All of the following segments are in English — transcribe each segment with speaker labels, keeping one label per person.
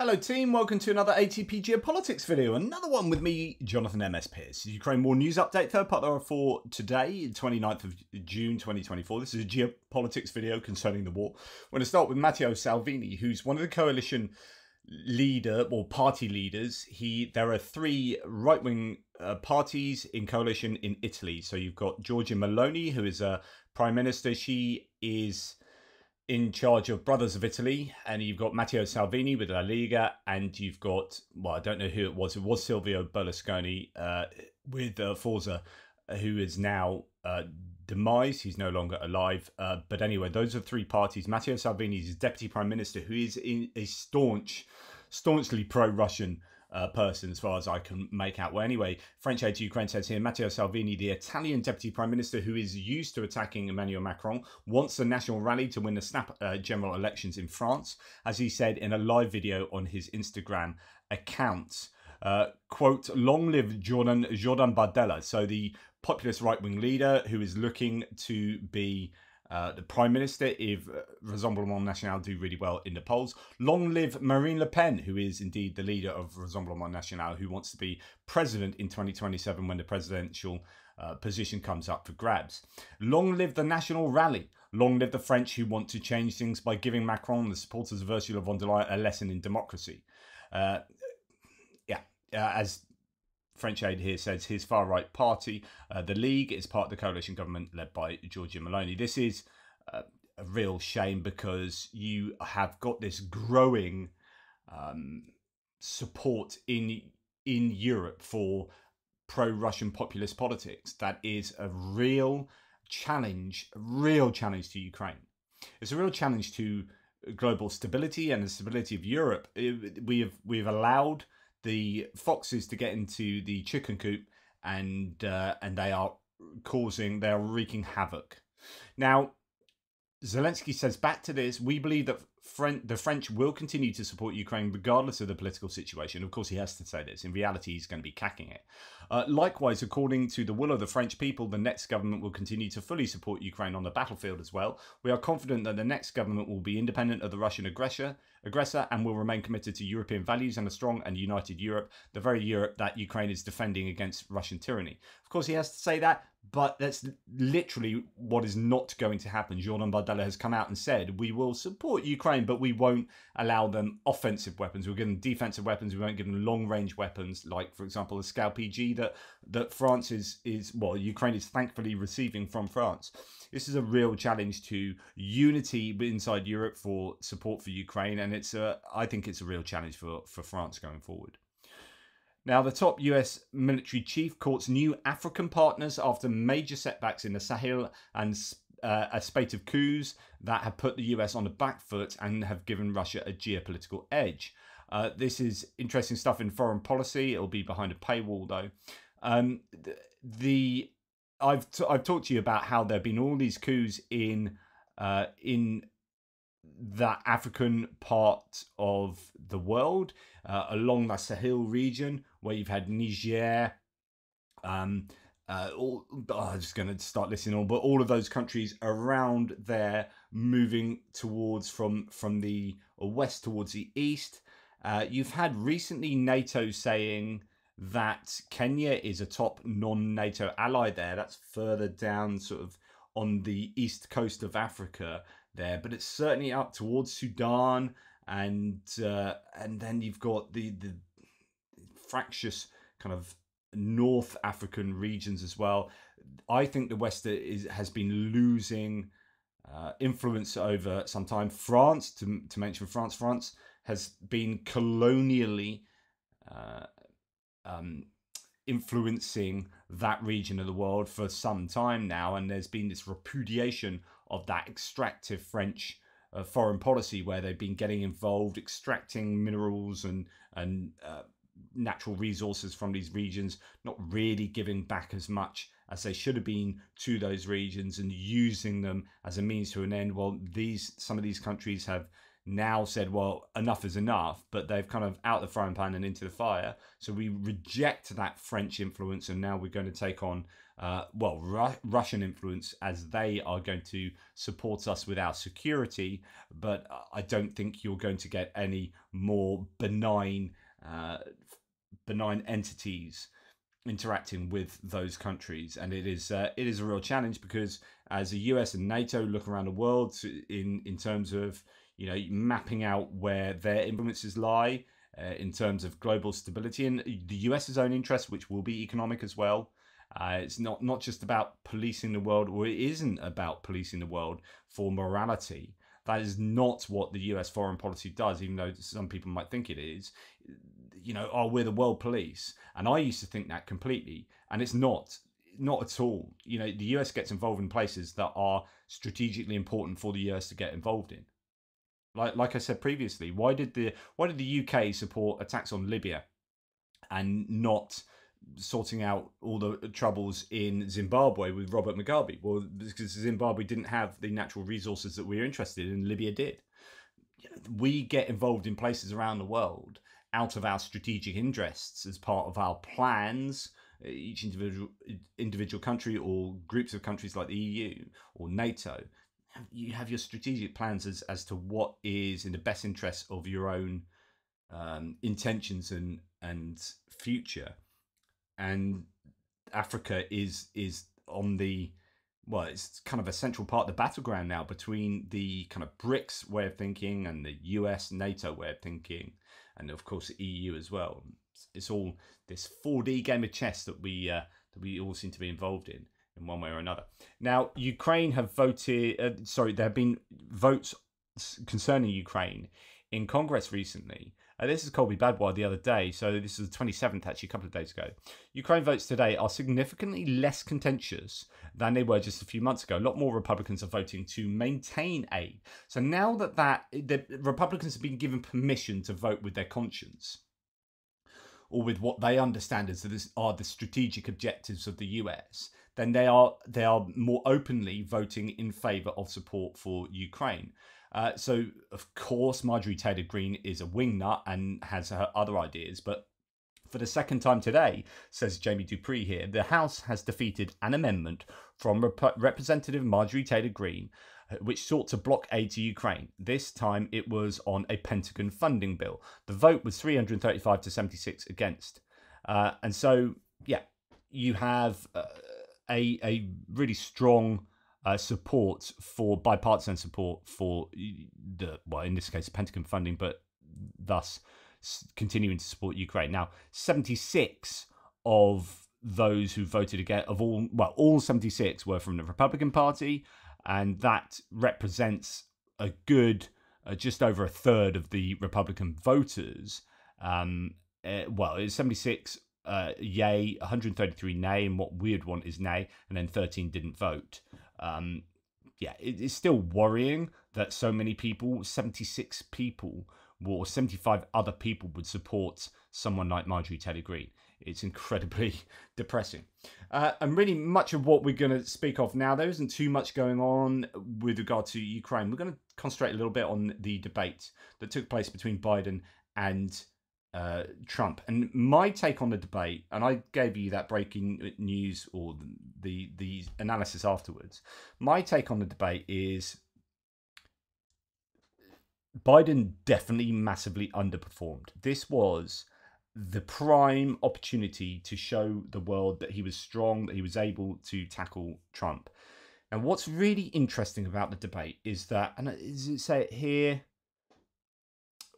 Speaker 1: Hello team, welcome to another ATP Geopolitics video. Another one with me, Jonathan MS Pearce. Ukraine War News Update, third part for today, 29th of June 2024. This is a geopolitics video concerning the war. We're going to start with Matteo Salvini, who's one of the coalition leader or party leaders. There are three right-wing parties in coalition in Italy. So you've got Giorgia Meloni, who is a prime minister. She is in charge of Brothers of Italy, and you've got Matteo Salvini with La Lega, and you've got, well, I don't know who it was Silvio Berlusconi with Forza, who is now demised. He's no longer alive. But anyway, those are three parties. Matteo Salvini is Deputy Prime Minister, who is a staunchly pro-Russian person, as far as I can make out. Well, anyway, French aid to Ukraine says here, Matteo Salvini, the Italian Deputy Prime Minister who is used to attacking Emmanuel Macron, wants a national rally to win the snap general elections in France, as he said in a live video on his Instagram account. Quote, long live Jordan Bardella, so the populist right-wing leader who is looking to be the Prime Minister if Rassemblement National do really well in the polls. Long live Marine Le Pen, who is indeed the leader of Rassemblement National, who wants to be president in 2027 when the presidential position comes up for grabs. Long live the National Rally. Long live the French who want to change things by giving Macron, the supporters of Ursula von der Leyen, a lesson in democracy. As French aid here says, his far-right party, the League, is part of the coalition government led by Giorgia Meloni. This is a real shame because you have got this growing support in Europe for pro-Russian populist politics. That is a real challenge to Ukraine. It's a real challenge to global stability and the stability of Europe. We've allowed the foxes to get into the chicken coop, and they are wreaking havoc. Now, Zelensky says back to this, we believe that the French will continue to support Ukraine regardless of the political situation. Of course, he has to say this. In reality, he's going to be cacking it. Likewise, according to the will of the French people, the next government will continue to fully support Ukraine on the battlefield as well. We are confident that the next government will be independent of the Russian aggressor and will remain committed to European values and a strong and united Europe, the very Europe that Ukraine is defending against Russian tyranny. Of course, he has to say that, but that's literally what is not going to happen. Jordan Bardella has come out and said, we will support Ukraine, but we won't allow them offensive weapons. We'll give them defensive weapons. We won't give them long-range weapons, like, for example, the Scalp-PG that France Ukraine is thankfully receiving from France. This is a real challenge to unity inside Europe for support for Ukraine, and I think it's a real challenge for France going forward. Now, the top US military chief courts new African partners after major setbacks in the Sahel and a spate of coups that have put the US on the back foot and have given Russia a geopolitical edge. This is interesting stuff in foreign policy. It'll be behind a paywall, though. I've talked to you about how there have been all these coups in that African part of the world, along the Sahel region, where you've had Niger. I'm just going to start listing all, but all of those countries around there moving towards from the west towards the east. You've had recently NATO saying that Kenya is a top non-NATO ally there. That's further down, sort of on the east coast of Africa there, but it's certainly up towards Sudan, and then you've got the fractious kind of North African regions as well. I think the West has been losing influence over some time. France, to mention France has been colonially influencing that region of the world for some time now, and there's been this repudiation of that extractive French foreign policy where they've been getting involved, extracting minerals and natural resources from these regions, not really giving back as much as they should have been to those regions and using them as a means to an end. Well, some of these countries have now said, well, enough is enough, but they've kind of out the frying pan and into the fire. So we reject that French influence, and now we're going to take on, Russian influence, as they are going to support us with our security. But I don't think you're going to get any more benign entities interacting with those countries, and it is a real challenge, because as the US and NATO look around the world in terms of mapping out where their influences lie in terms of global stability, and the US's own interests, which will be economic as well. It's not just about policing the world, or it isn't about policing the world for morality. That is not what the US foreign policy does, even though some people might think it is. We're the world police. And I used to think that completely. And it's not at all. The US gets involved in places that are strategically important for the US to get involved in. Like I said previously, why did the UK support attacks on Libya and not sorting out all the troubles in Zimbabwe with Robert Mugabe? Well, because Zimbabwe didn't have the natural resources that we were interested in, Libya did. We get involved in places around the world out of our strategic interests as part of our plans. Each individual country or groups of countries like the EU or NATO, you have your strategic plans as to what is in the best interest of your own intentions and future. And Africa is on the, well, it's kind of a central part of the battleground now between the kind of BRICS way of thinking and the US NATO way of thinking, and of course the EU as well. It's all this 4D game of chess that we all seem to be involved in one way or another. Now, Ukraine have voted. There have been votes concerning Ukraine in Congress recently. This is Colby Badwar the other day, so this is the 27th, actually, a couple of days ago. Ukraine votes today are significantly less contentious than they were just a few months ago. A lot more Republicans are voting to maintain aid. So now that the Republicans have been given permission to vote with their conscience, or with what they understand as are the strategic objectives of the US, then they are more openly voting in favour of support for Ukraine. So, of course, Marjorie Taylor Greene is a wingnut and has her other ideas. But for the second time today, says Jamie Dupree here, the House has defeated an amendment from Representative Marjorie Taylor Greene, which sought to block aid to Ukraine. This time it was on a Pentagon funding bill. The vote was 335 to 76 against. And so, yeah, you have a really strong support for bipartisan support for in this case, Pentagon funding, but thus continuing to support Ukraine. Now, 76 of those who voted against, all 76 were from the Republican Party, and that represents a good just over a third of the Republican voters. It's 76 yay, 133 nay, and what weird one is nay, and then 13 didn't vote. It's still worrying that so many people, 76 people, or 75 other people would support someone like Marjorie Taylor Greene. It's incredibly depressing. And really much of what we're going to speak of now, there isn't too much going on with regard to Ukraine. We're going to concentrate a little bit on the debate that took place between Biden and Trump. And my take on the debate, and I gave you that breaking news or the analysis afterwards. My take on the debate is Biden definitely massively underperformed. This was the prime opportunity to show the world that he was strong, that he was able to tackle Trump. And what's really interesting about the debate is that, and does it say it here?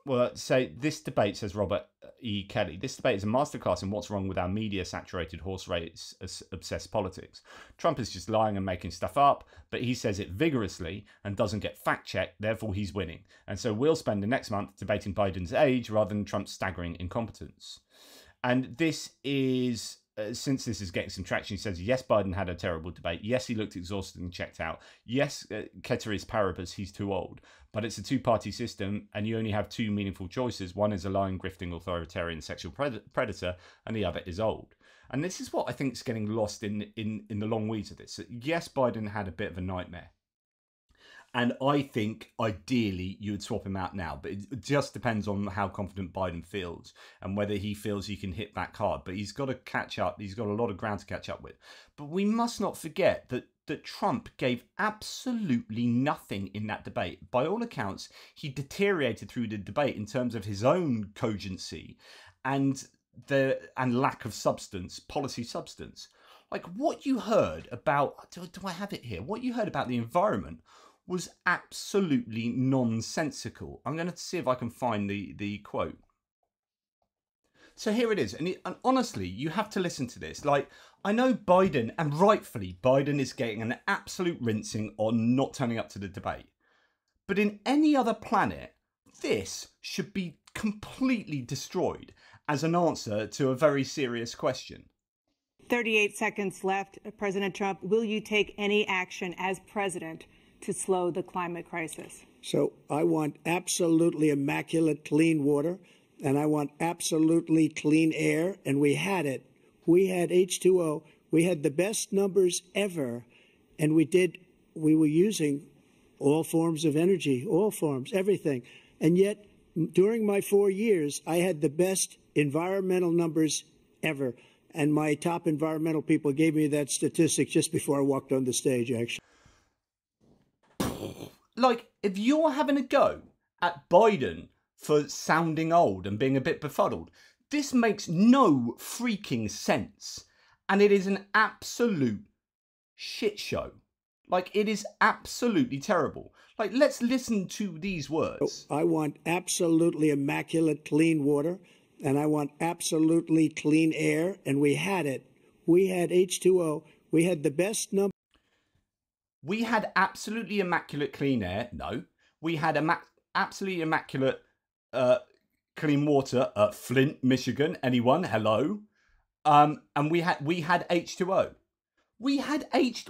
Speaker 1: Well, say this debate, says Robert E. Kelly, this debate is a masterclass in what's wrong with our media-saturated horse race-obsessed politics. Trump is just lying and making stuff up, but he says it vigorously and doesn't get fact-checked, therefore he's winning. And so we'll spend the next month debating Biden's age rather than Trump's staggering incompetence. And this is, since this is getting some traction, he says, yes, Biden had a terrible debate. Yes, he looked exhausted and checked out. Yes, ceteris paribus, he's too old. But it's a two-party system, and you only have two meaningful choices. One is a lying, grifting, authoritarian sexual predator, and the other is old. And this is what I think is getting lost in the long weeds of this. Yes, Biden had a bit of a nightmare. And I think ideally you would swap him out now, but it just depends on how confident Biden feels and whether he feels he can hit back hard. But he's got to catch up. He's got a lot of ground to catch up with. But we must not forget that Trump gave absolutely nothing in that debate. By all accounts, he deteriorated through the debate in terms of his own cogency and lack of substance, policy substance. Like what you heard about, do I have it here? What you heard about the environment was absolutely nonsensical. I'm going to see if I can find the quote. So here it is. And honestly, you have to listen to this. Like, I know Biden, and rightfully, Biden is getting an absolute rinsing on not turning up to the debate. But in any other planet, this should be completely destroyed as an answer to a very serious question.
Speaker 2: 38 seconds left. President Trump, will you take any action as president to slow the climate crisis?
Speaker 3: So I want absolutely immaculate clean water, and I want absolutely clean air, and we had it. We had H2O. We had the best numbers ever, and we were using all forms of energy, all forms, everything. And yet, during my 4 years, I had the best environmental numbers ever. And my top environmental people gave me that statistic just before I walked on the stage, actually.
Speaker 1: Like, if you're having a go at Biden for sounding old and being a bit befuddled, this makes no freaking sense. And it is an absolute shit show. Like, it is absolutely terrible. Like, let's listen to these words.
Speaker 3: I want absolutely immaculate clean water, and I want absolutely clean air, and we had it. We had H2O. We had the best number.
Speaker 1: We had absolutely immaculate clean air. No. We had absolutely immaculate clean water at Flint, Michigan. Anyone? Hello. And we had H2O. We had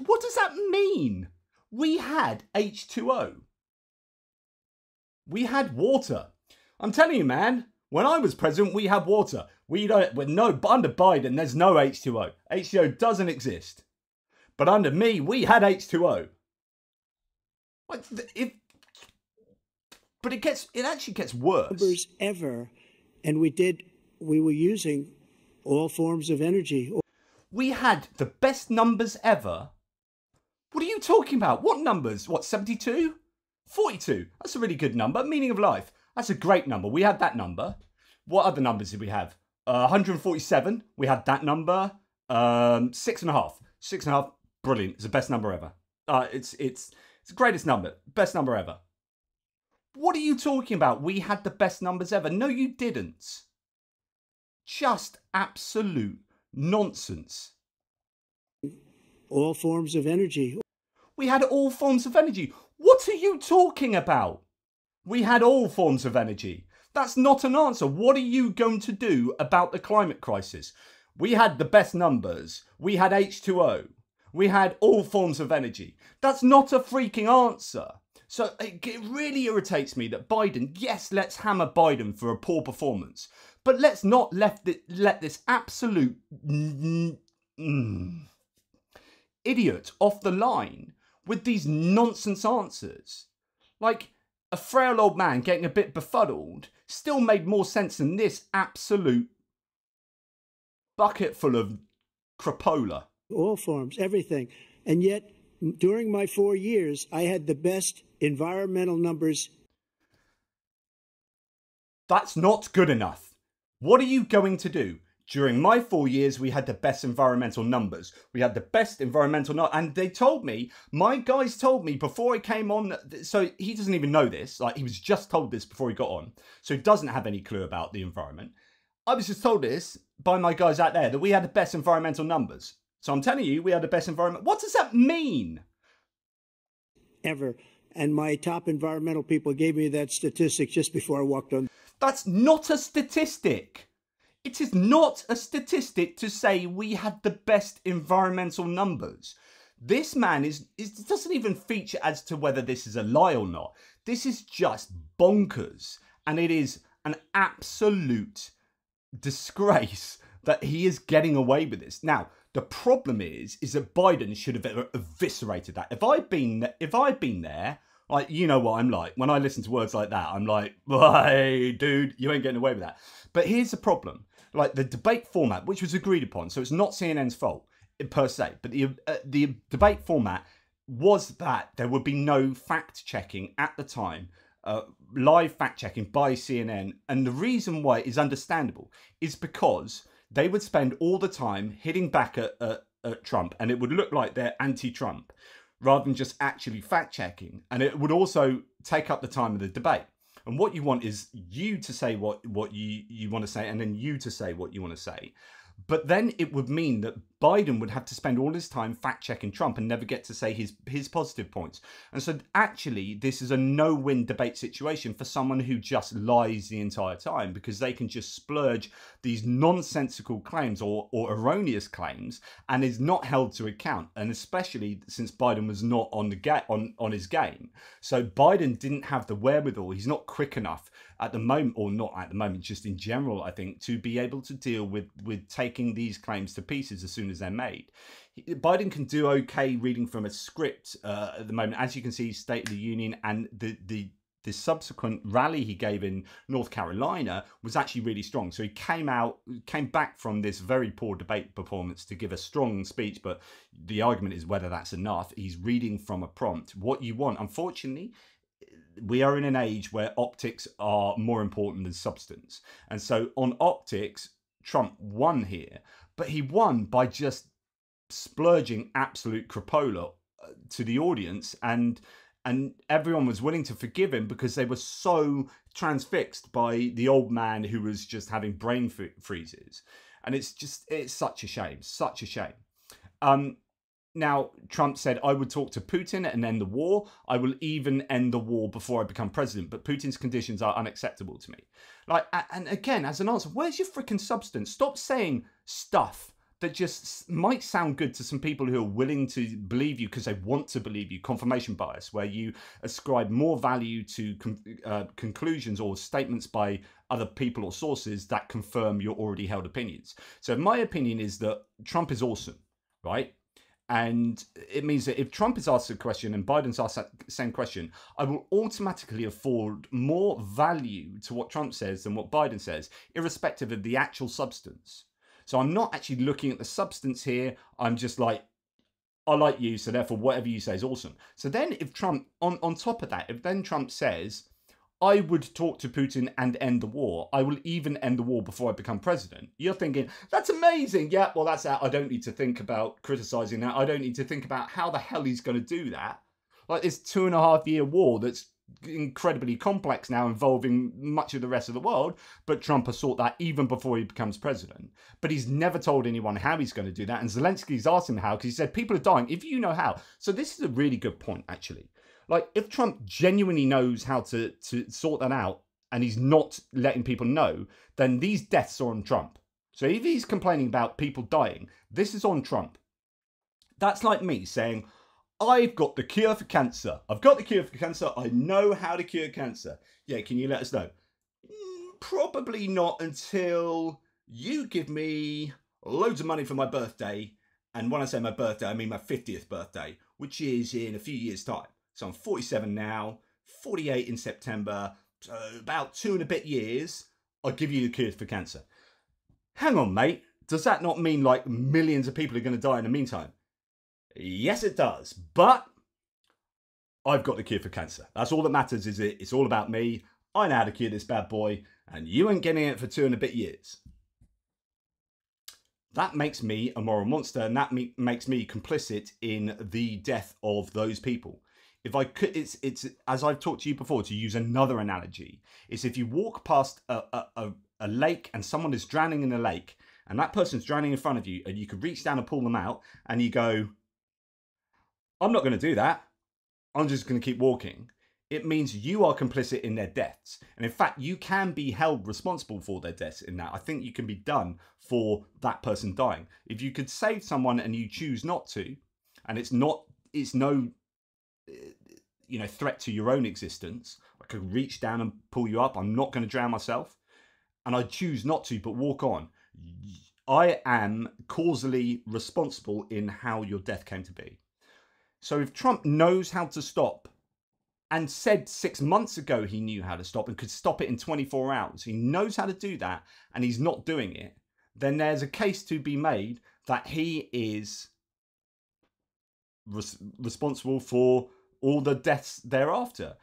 Speaker 1: What does that mean? We had H2O. We had water. I'm telling you, man. When I was president, we had water. Under Biden, there's no H2O. H2O doesn't exist. But under me, we had H2O. But it actually gets worse.
Speaker 3: Numbers ever, and we were using all forms of energy.
Speaker 1: We had the best numbers ever. What are you talking about? What numbers? What, 72? 42. That's a really good number. Meaning of life. That's a great number. We had that number. What other numbers did we have? 147. We had that number. 6.5. 6.5. Brilliant. It's the best number ever. It's the greatest number. Best number ever. What are you talking about? We had the best numbers ever. No, you didn't. Just absolute nonsense.
Speaker 3: All forms of energy.
Speaker 1: We had all forms of energy. What are you talking about? We had all forms of energy. That's not an answer. What are you going to do about the climate crisis? We had the best numbers. We had H2O. We had all forms of energy. That's not a freaking answer. So it really irritates me that Biden, yes, let's hammer Biden for a poor performance, but let's not let this absolute idiot off the line with these nonsense answers. Like, a frail old man getting a bit befuddled still made more sense than this absolute bucket full of crapola.
Speaker 3: All forms, everything. And yet, during my 4 years, I had the best environmental numbers.
Speaker 1: That's not good enough. What are you going to do? During my 4 years, we had the best environmental numbers. We had the best environmental and they told me, my guys told me before I came on, so he doesn't even know this, like he was just told this before he got on, so he doesn't have any clue about the environment. I was just told this by my guys out there that we had the best environmental numbers. So I'm telling you, we had the best environment. What does that mean?
Speaker 3: Ever. And my top environmental people gave me that statistic just before I walked on.
Speaker 1: That's not a statistic. It is not a statistic to say we had the best environmental numbers. This man doesn't even feature as to whether this is a lie or not. This is just bonkers. And it is an absolute disgrace that he is getting away with this. Now, the problem is that Biden should have eviscerated that. If I'd been there, Like, you know what I'm like. When I listen to words like that, I'm like, hey, dude, you ain't getting away with that. But here's the problem. Like, the debate format, which was agreed upon, so it's not CNN's fault per se, but the debate format was that there would be no fact-checking at the time, live fact-checking by CNN. And the reason why is understandable is because they would spend all the time hitting back at Trump, and it would look like they're anti-Trump rather than just actually fact-checking. And it would also take up the time of the debate. And what you want is you to say what you want to say, and then you to say what you want to say. But then it would mean that Biden would have to spend all his time fact-checking Trump and never get to say his positive points. And so actually, this is a no-win debate situation for someone who just lies the entire time, because they can just splurge these nonsensical claims or erroneous claims and is not held to account. And especially since Biden was not on on his game. So Biden didn't have the wherewithal. He's not quick enough at the moment, or not at the moment, just in general, I think, to be able to deal with taking these claims to pieces as soon as they're made. Biden can do okay reading from a script at the moment. As you can see, State of the Union and the subsequent rally he gave in North Carolina was actually really strong. So he came back from this very poor debate performance to give a strong speech, but the argument is whether that's enough. He's reading from a prompt. What you want, unfortunately, we are in an age where optics are more important than substance. And so on optics, Trump won here, but he won by just splurging absolute crapola to the audience, and everyone was willing to forgive him because they were so transfixed by the old man who was just having brain freezes. And it's such a shame. Now, Trump said, I would talk to Putin and end the war. I will even end the war before I become president. But Putin's conditions are unacceptable to me. Like, and again, as an answer, where's your freaking substance? Stop saying stuff that just might sound good to some people who are willing to believe you because they want to believe you. Confirmation bias, where you ascribe more value to conclusions or statements by other people or sources that confirm your already held opinions. So my opinion is that Trump is awesome, right? And it means that if Trump is asked a question and Biden's asked that same question, I will automatically afford more value to what Trump says than what Biden says, irrespective of the actual substance. So I'm not actually looking at the substance here. I'm just like, I like you, so therefore whatever you say is awesome. So then if Trump, on top of that, if then Trump says, I would talk to Putin and end the war. I will even end the war before I become president. You're thinking, that's amazing. Yeah, well, that's that. I don't need to think about criticizing that. I don't need to think about how the hell he's going to do that. Like this 2.5-year war that's incredibly complex now, involving much of the rest of the world. But Trump has sought that even before he becomes president. But he's never told anyone how he's going to do that. And Zelensky's asked him how, because he said, people are dying if you know how. So this is a really good point, actually. Like, if Trump genuinely knows how to sort that out and he's not letting people know, then these deaths are on Trump. So if he's complaining about people dying, this is on Trump. That's like me saying, I've got the cure for cancer. I've got the cure for cancer. I know how to cure cancer. Yeah, can you let us know? Probably not until you give me loads of money for my birthday. And when I say my birthday, I mean my 50th birthday, which is in a few years' time. So I'm 47 now, 48 in September, so about 2 and a bit years, I'll give you the cure for cancer. Hang on, mate. Does that not mean like millions of people are going to die in the meantime? Yes, it does. But I've got the cure for cancer. That's all that matters, is it? It's all about me. I know how to cure this bad boy, and you ain't getting it for 2 and a bit years. That makes me a moral monster, and that makes me complicit in the death of those people. If I could, it's as I've talked to you before, to use another analogy, it's if you walk past a lake and someone is drowning in the lake, and that person's drowning in front of you, and you could reach down and pull them out, and you go, I'm not going to do that. I'm just going to keep walking. It means you are complicit in their deaths. And in fact, you can be held responsible for their deaths in that. I think you can be done for that person dying. If you could save someone and you choose not to, and it's no threat to your own existence, I could reach down and pull you up. I'm not going to drown myself, and I choose not to, but walk on. I am causally responsible in how your death came to be. So if Trump knows how to stop and said 6 months ago he knew how to stop and could stop it in 24 hours, he knows how to do that, and he's not doing it, then there's a case to be made that he is responsible for all the deaths thereafter.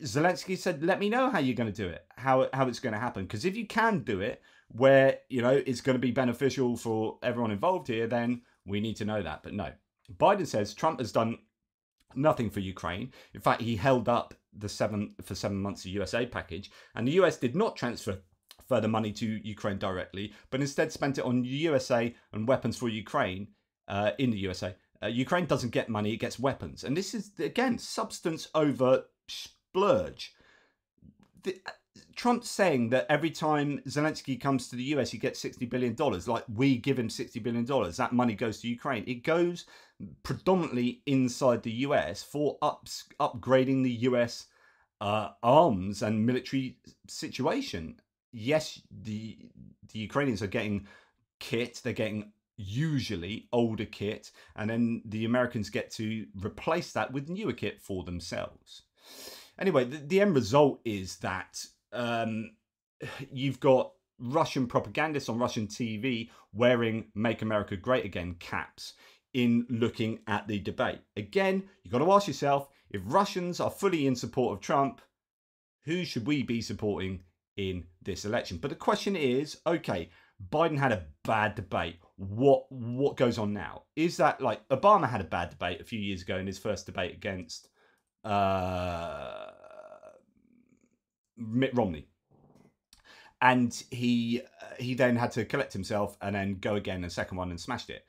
Speaker 1: Zelensky said, let me know how you're going to do it, how it's going to happen. Because if you can do it where, you know, it's going to be beneficial for everyone involved here, then we need to know that. But no, Biden says Trump has done nothing for Ukraine. In fact, he held up the 7 months of USA package, and the US did not transfer further money to Ukraine directly, but instead spent it on USA and weapons for Ukraine in the USA. Ukraine doesn't get money, it gets weapons. And this is, again, substance over splurge. Trump's saying that every time Zelensky comes to the US, he gets $60 billion. Like, we give him $60 billion. That money goes to Ukraine. It goes predominantly inside the US for upgrading the US arms and military situation. Yes, the Ukrainians are getting kit. They're getting usually older kit, and then the Americans get to replace that with newer kit for themselves. Anyway, the end result is that you've got Russian propagandists on Russian TV wearing "Make America Great Again" caps in looking at the debate. Again, you've got to ask yourself, if Russians are fully in support of Trump, who should we be supporting in this election? But the question is, okay, Biden had a bad debate. What goes on now? Is that, like, Obama had a bad debate a few years ago in his first debate against Mitt Romney, and he then had to collect himself and then go again a second one and smashed it.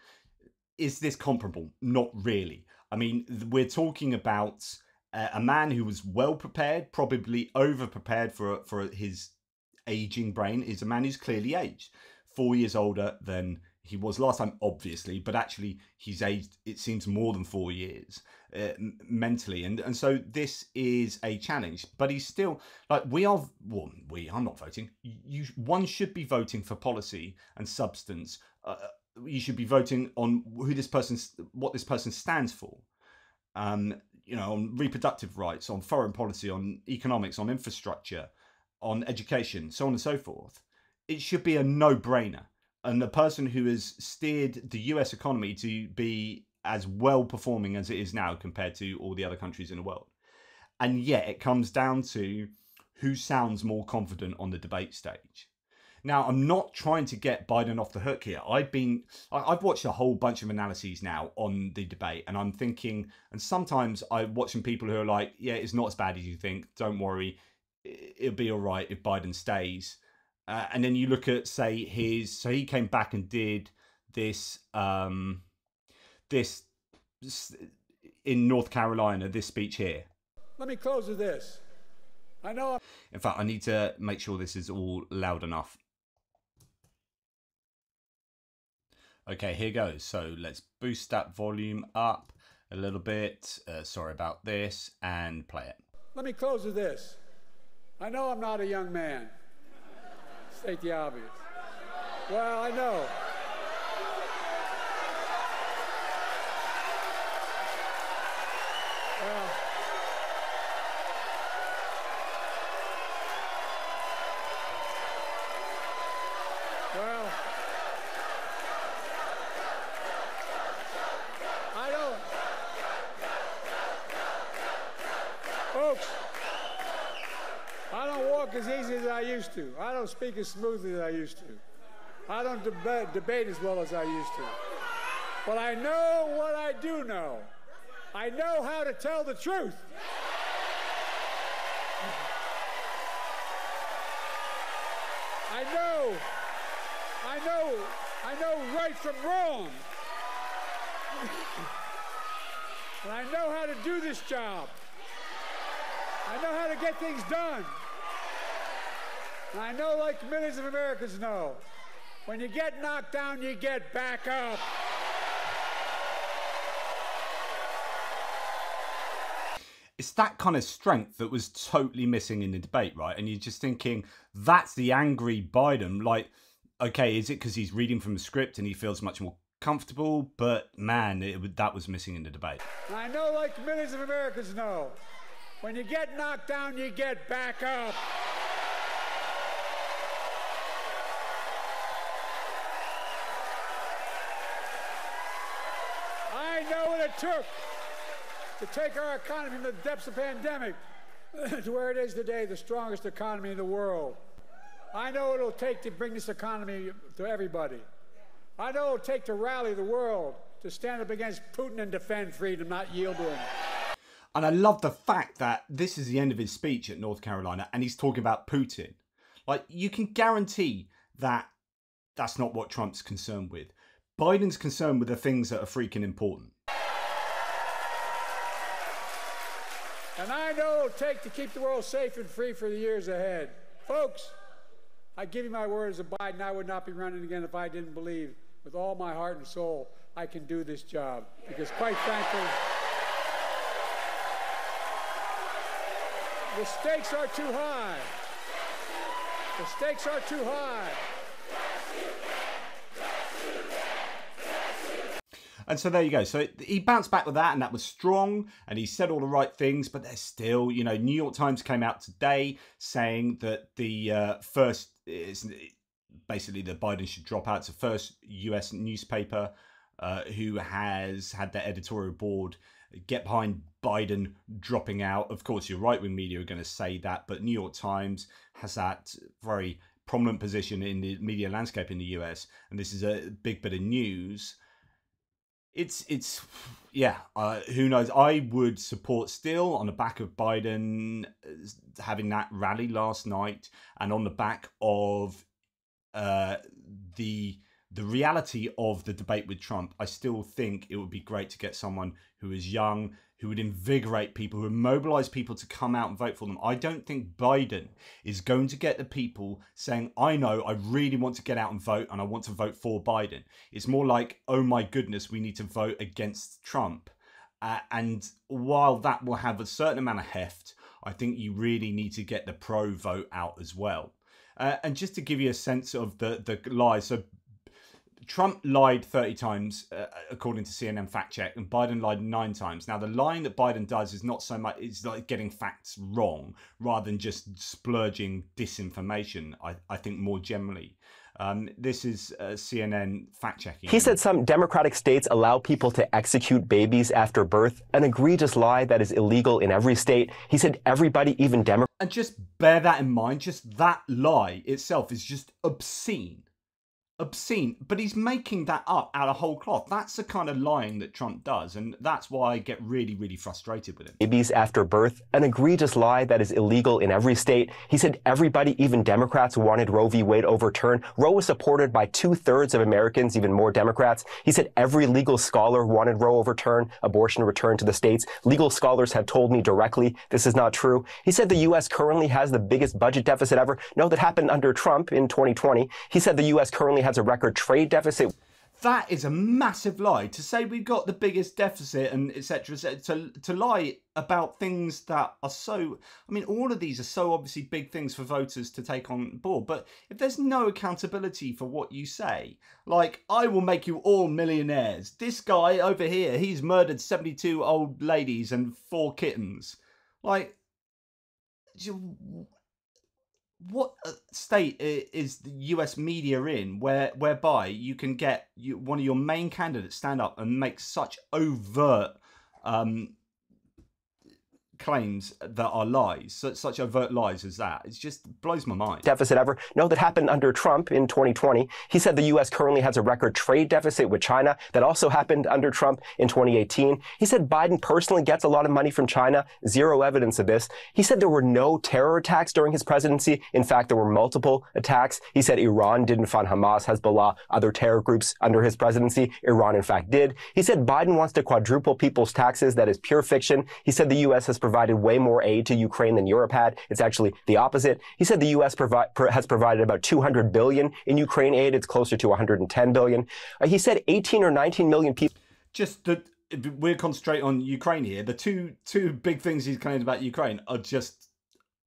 Speaker 1: Is this comparable? Not really. I mean, we're talking about a man who was well prepared, probably over prepared for his aging brain. Is a man who's clearly aged, 4 years older than he was last time, obviously, but actually he's aged, it seems, more than 4 years mentally. And so this is a challenge, but he's still, like, I'm not voting. One should be voting for policy and substance. You should be voting on what this person stands for. You know, on reproductive rights, on foreign policy, on economics, on infrastructure, on education, so on and so forth. It should be a no-brainer. And the person who has steered the US economy to be as well performing as it is now compared to all the other countries in the world. And yet it comes down to who sounds more confident on the debate stage. Now, I'm not trying to get Biden off the hook here. I've watched a whole bunch of analyses now on the debate, and I'm thinking, and sometimes I'm watching people who are like, yeah, it's not as bad as you think. Don't worry. It'll be all right if Biden stays. And then you look at, say, so he came back and did this in North Carolina, this speech here.
Speaker 4: Let me close with this.
Speaker 1: In fact, I need to make sure this is all loud enough. Okay, here goes. So let's boost that volume up a little bit. Sorry about this, and play it.
Speaker 4: Let me close with this. I know I'm not a young man. State the obvious. Well, I know. Well, I don't. Folks, I don't walk as easy as I used to. I don't speak as smoothly as I used to. I don't debate as well as I used to. But I know what I do know. I know how to tell the truth. I know right from wrong. And I know how to do this job. I know how to get things done. And I know, like millions of Americans know, when you get knocked down, you get back up.
Speaker 1: It's that kind of strength that was totally missing in the debate, right? And you're just thinking, that's the angry Biden. Like, okay, is it because he's reading from the script and he feels much more comfortable? But man, that was missing in the debate.
Speaker 4: And I know, like millions of Americans know, When you get knocked down, you get back up. I know what it took to take our economy from the depths of the pandemic to where it is today, the strongest economy in the world. I know what it'll take to bring this economy to everybody. I know what it'll take to rally the world, to stand up against Putin and defend freedom, not yield to him.
Speaker 1: And I love the fact that this is the end of his speech at North Carolina and he's talking about Putin. Like, you can guarantee that that's not what Trump's concerned with. Biden's concerned with the things that are freaking important.
Speaker 4: And I know what it'll take to keep the world safe and free for the years ahead. Folks, I give you my word as a Biden, I would not be running again if I didn't believe with all my heart and soul I can do this job. Because quite frankly, the stakes are too high. The stakes are too high.
Speaker 1: And so there you go. So he bounced back with that, and that was strong, and he said all the right things, but there's still, you know, New York Times came out today saying that the first is basically that Biden should drop out. It's the first US newspaper who has had their editorial board get behind Biden dropping out. Of course, your right-wing media are going to say that, but New York Times has that very prominent position in the media landscape in the US, and this is a big bit of news. It's yeah, who knows? I would support still on the back of Biden having that rally last night, and on the back of the reality of the debate with Trump. I still think it would be great to get someone who is young, who would invigorate people, who would mobilize people to come out and vote for them. I don't think Biden is going to get the people saying, I know, I really want to get out and vote and I want to vote for Biden. It's more like, oh my goodness, we need to vote against Trump. And while that will have a certain amount of heft, I think you really need to get the pro vote out as well. And just to give you a sense of the lies, so Trump lied 30 times, according to CNN fact check, and Biden lied 9 times. Now, the lying that Biden does is not so much, it's like getting facts wrong rather than just splurging disinformation, I think more generally. This is CNN fact checking.
Speaker 5: He said some Democratic states allow people to execute babies after birth, an egregious lie that is illegal in every state. He said everybody, even Democrats.
Speaker 1: And just bear that in mind, just that lie itself is just obscene. Obscene, but he's making that up out of whole cloth. That's the kind of lying that Trump does, and that's why I get really, really frustrated with him.
Speaker 5: Babies after birth, an egregious lie that is illegal in every state. He said everybody, even Democrats, wanted Roe v. Wade overturned. Roe was supported by 2/3 of Americans, even more Democrats. He said every legal scholar wanted Roe overturned, abortion returned to the states. Legal scholars have told me directly this is not true. He said the U.S. currently has the biggest budget deficit ever. No, that happened under Trump in 2020. He said the U.S. currently has a record trade deficit.
Speaker 1: That is a massive lie. To say we've got the biggest deficit and etc. To lie about things that are so, I mean, all of these are so obviously big things for voters to take on board. But if there's no accountability for what you say, like, I will make you all millionaires. This guy over here, he's murdered 72 old ladies and 4 kittens. Like, what state is the US media in whereby you can get one of your main candidates stand up and make such overt claims that are lies, such overt lies as that? It just blows my mind.
Speaker 5: Deficit ever. No, that happened under Trump in 2020. He said the U.S. currently has a record trade deficit with China. That also happened under Trump in 2018. He said Biden personally gets a lot of money from China. Zero evidence of this. He said there were no terror attacks during his presidency. In fact, there were multiple attacks. He said Iran didn't fund Hamas, Hezbollah, other terror groups under his presidency. Iran, in fact, did. He said Biden wants to quadruple people's taxes. That is pure fiction. He said the U.S. has provided way more aid to Ukraine than Europe had. It's actually the opposite. He said the U.S. has provided about $200 billion in Ukraine aid. It's closer to $110 billion. He said 18 or 19 million people.
Speaker 1: Just that we're concentrating on Ukraine here. The two big things he's claimed about Ukraine are just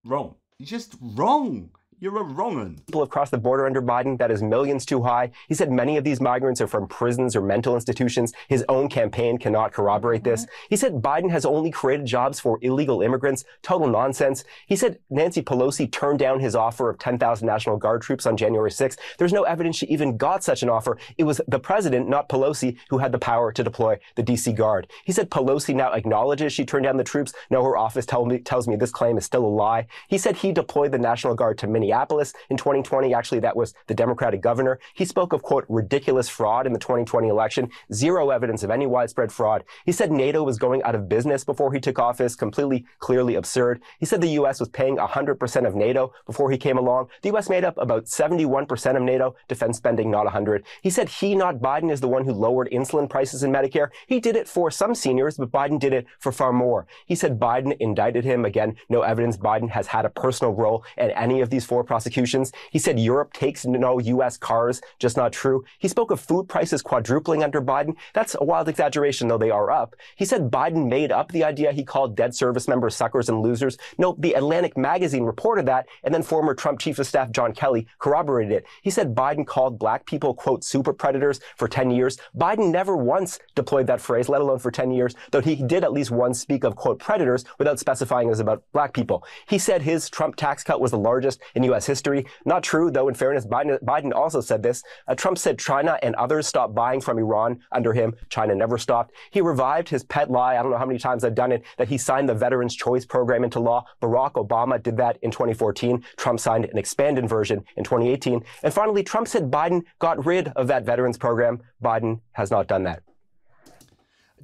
Speaker 1: wrong. Just wrong. You're a wrong 'un.
Speaker 5: People have crossed the border under Biden. That is millions too high. He said many of these migrants are from prisons or mental institutions. His own campaign cannot corroborate this. He said Biden has only created jobs for illegal immigrants. Total nonsense. He said Nancy Pelosi turned down his offer of 10,000 National Guard troops on January 6th. There's no evidence she even got such an offer. It was the president, not Pelosi, who had the power to deploy the DC Guard. He said Pelosi now acknowledges she turned down the troops. No, her office tells me this claim is still a lie. He said he deployed the National Guard to Minneapolis in 2020. Actually, that was the Democratic governor. He spoke of, quote, ridiculous fraud in the 2020 election. Zero evidence of any widespread fraud. He said NATO was going out of business before he took office. Completely, clearly absurd. He said the U.S. was paying 100% of NATO before he came along. The U.S. made up about 71% of NATO defense spending, not 100. He said he, not Biden, is the one who lowered insulin prices in Medicare. He did it for some seniors, but Biden did it for far more. He said Biden indicted him. Again, no evidence Biden has had a personal role in any of these four prosecutions. He said Europe takes no U.S. cars, just not true. He spoke of food prices quadrupling under Biden. That's a wild exaggeration, though they are up. He said Biden made up the idea he called dead service members suckers and losers. No, the Atlantic magazine reported that, and then former Trump Chief of Staff John Kelly corroborated it. He said Biden called black people, quote, super predators for 10 years. Biden never once deployed that phrase, let alone for 10 years, though he did at least once speak of, quote, predators without specifying it was about black people. He said his Trump tax cut was the largest in U.S. history. Not true, though, in fairness, Biden also said this. Trump said China and others stopped buying from Iran under him. China never stopped. He revived his pet lie. I don't know how many times I've done it, that he signed the Veterans Choice Program into law. Barack Obama did that in 2014. Trump signed an expanded version in 2018. And finally, Trump said Biden got rid of that Veterans Program. Biden has not done that.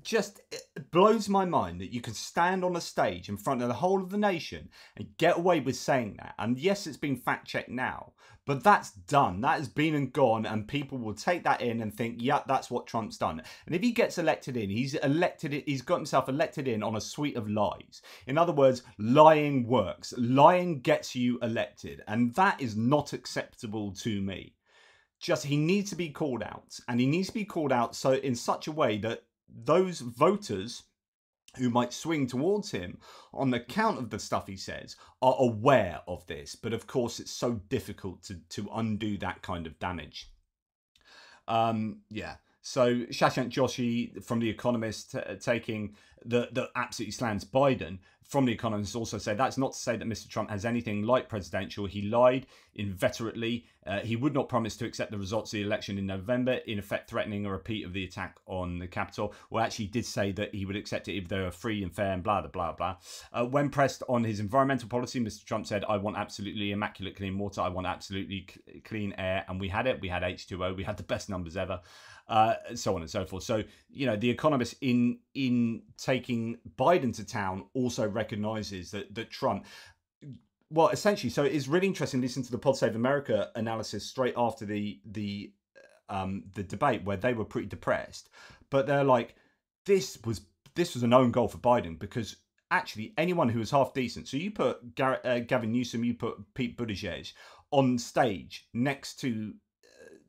Speaker 1: Just it blows my mind that you can stand on a stage in front of the whole of the nation and get away with saying that. And yes, it's been fact-checked now, but that's done. That has been and gone, and people will take that in and think, yeah, that's what Trump's done. And if he gets elected in, he's got himself elected in on a suite of lies. In other words, lying works. Lying gets you elected, and that is not acceptable to me. Just, he needs to be called out, and he needs to be called out so in such a way that those voters who might swing towards him on account of the stuff he says are aware of this. But of course, it's so difficult to undo that kind of damage. Yeah. So Shashank Joshi from The Economist taking the absolutely slams Biden. From The Economist also say that's not to say that Mr. Trump has anything like presidential. He lied inveterately. He would not promise to accept the results of the election in November, in effect threatening a repeat of the attack on the Capitol. Well, actually did say that he would accept it if they were free and fair and blah, blah, blah, blah. When pressed on his environmental policy, Mr. Trump said, I want absolutely immaculate clean water. I want absolutely clean air. And we had it. We had H2O. We had the best numbers ever. So on and so forth. So, you know, The Economist in taking Biden to town also recognises that Trump, well, essentially, so it's really interesting to listen to the Pod Save America analysis straight after the debate where they were pretty depressed, but they're like, this was an own goal for Biden because actually anyone who was half decent. So you put Gavin Newsom, you put Pete Buttigieg on stage next to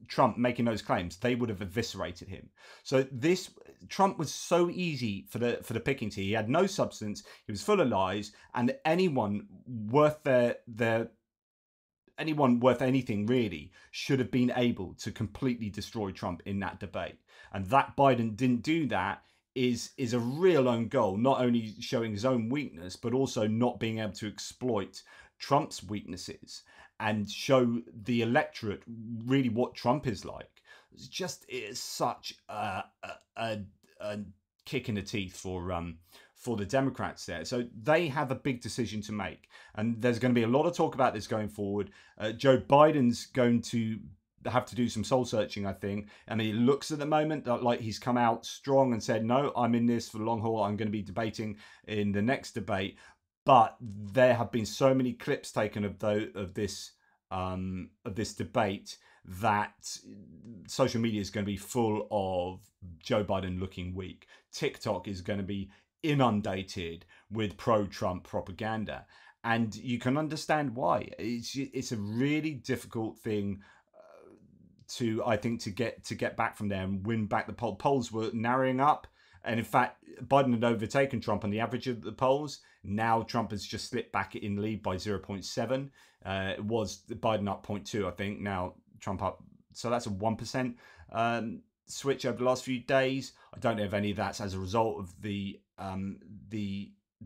Speaker 1: Trump making those claims, they would have eviscerated him. So Trump was so easy for the picking to. He had no substance. He was full of lies, and anyone worth anything really should have been able to completely destroy Trump in that debate. And that Biden didn't do that is a real own goal, not only showing his own weakness, but also not being able to exploit Trump's weaknesses and show the electorate really what Trump is like. It's such a kick in the teeth for the Democrats there. So they have a big decision to make, and there's going to be a lot of talk about this going forward. Joe Biden's going to have to do some soul searching, I think. I mean, it looks at the moment like he's come out strong and said, no, I'm in this for the long haul. I'm going to be debating in the next debate. But there have been so many clips taken of this debate that social media is going to be full of Joe Biden looking weak. TikTok is going to be inundated with pro-Trump propaganda, and you can understand why. It's a really difficult thing I think to get back from there and win back the poll. Polls were narrowing up. And in fact, Biden had overtaken Trump on the average of the polls. Now Trump has just slipped back in lead by 0.7. It was Biden up 0.2, I think. Now Trump up. So that's a 1% switch over the last few days. I don't know if any of that's as a result of the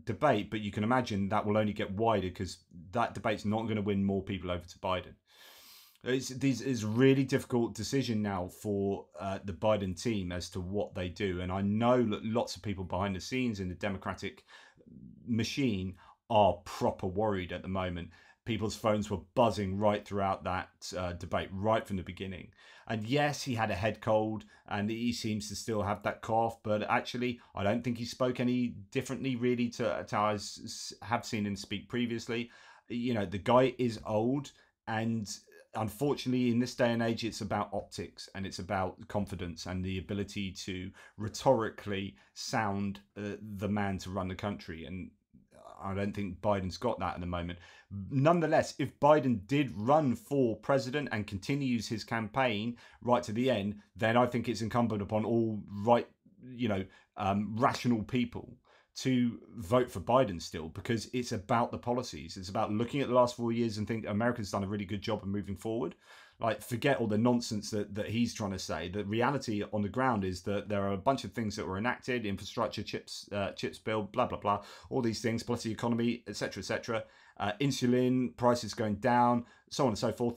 Speaker 1: debate, but you can imagine that will only get wider because that debate's not going to win more people over to Biden. This is a really difficult decision now for the Biden team as to what they do. And I know that lots of people behind the scenes in the Democratic machine are proper worried at the moment. People's phones were buzzing right throughout that debate, right from the beginning. And yes, he had a head cold and he seems to still have that cough, but actually, I don't think he spoke any differently really to how I have seen him speak previously. You know, the guy is old, and unfortunately, in this day and age, it's about optics and it's about confidence and the ability to rhetorically sound the man to run the country. And I don't think Biden's got that at the moment. Nonetheless, if Biden did run for president and continues his campaign right to the end, then I think it's incumbent upon all rational people to vote for Biden still, because it's about the policies. It's about looking at the last 4 years and think America's done a really good job of moving forward. Like, forget all the nonsense that he's trying to say. The reality on the ground is that there are a bunch of things that were enacted: infrastructure, chips bill, blah, blah, blah, all these things, plus the economy, etc., etc. Insulin prices going down, so on and so forth.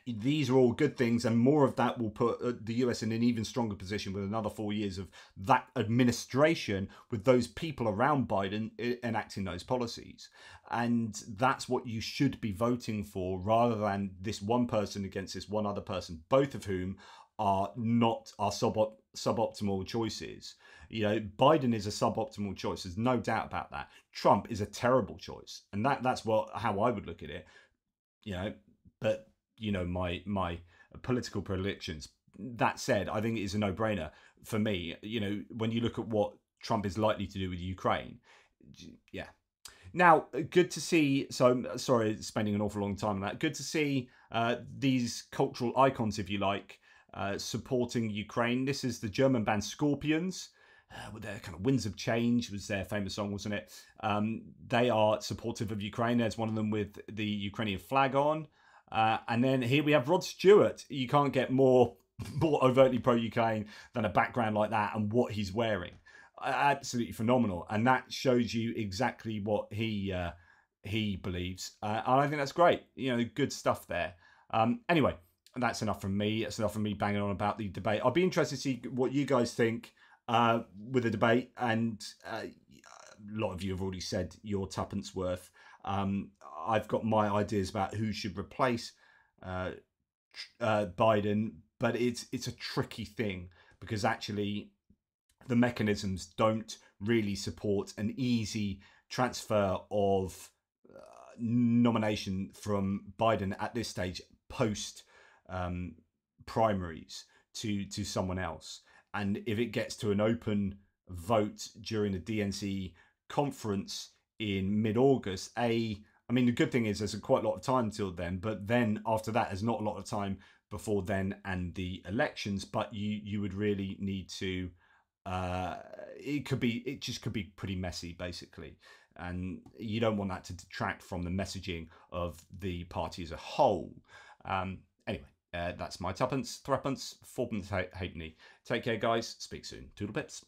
Speaker 1: These are all good things, and more of that will put the US in an even stronger position with another 4 years of that administration with those people around Biden enacting those policies. And that's what you should be voting for, rather than this one person against this one other person, both of whom are suboptimal choices. You know, Biden is a suboptimal choice. There's no doubt about that. Trump is a terrible choice, and that's how I would look at it. You know, but you know, my political predictions. That said, I think it is a no-brainer for me. You know, when you look at what Trump is likely to do with Ukraine, yeah. Now, good to see. So, I'm sorry, spending an awful long time on that. Good to see these cultural icons, if you like, supporting Ukraine. This is the German band Scorpions. With their kind of Winds of Change was their famous song, wasn't it? They are supportive of Ukraine. There's one of them with the Ukrainian flag on. And then here we have Rod Stewart. You can't get more overtly pro-Ukraine than a background like that and what he's wearing. Absolutely phenomenal. And that shows you exactly what he believes. And I think that's great. You know, good stuff there. Anyway, that's enough from me. That's enough from me banging on about the debate. I'll be interested to see what you guys think with the debate. And a lot of you have already said your tuppence worth. I've got my ideas about who should replace Biden, but it's a tricky thing, because actually the mechanisms don't really support an easy transfer of nomination from Biden at this stage post primaries to someone else. And if it gets to an open vote during the DNC conference in mid-August, I mean, the good thing is there's quite a lot of time till then, but then after that, there's not a lot of time before then and the elections. But you would really need to. It just could be pretty messy, basically, and you don't want that to detract from the messaging of the party as a whole. Anyway, that's my tuppence, threepence, fourpence halfpenny. Take care, guys. Speak soon. Toodle pips.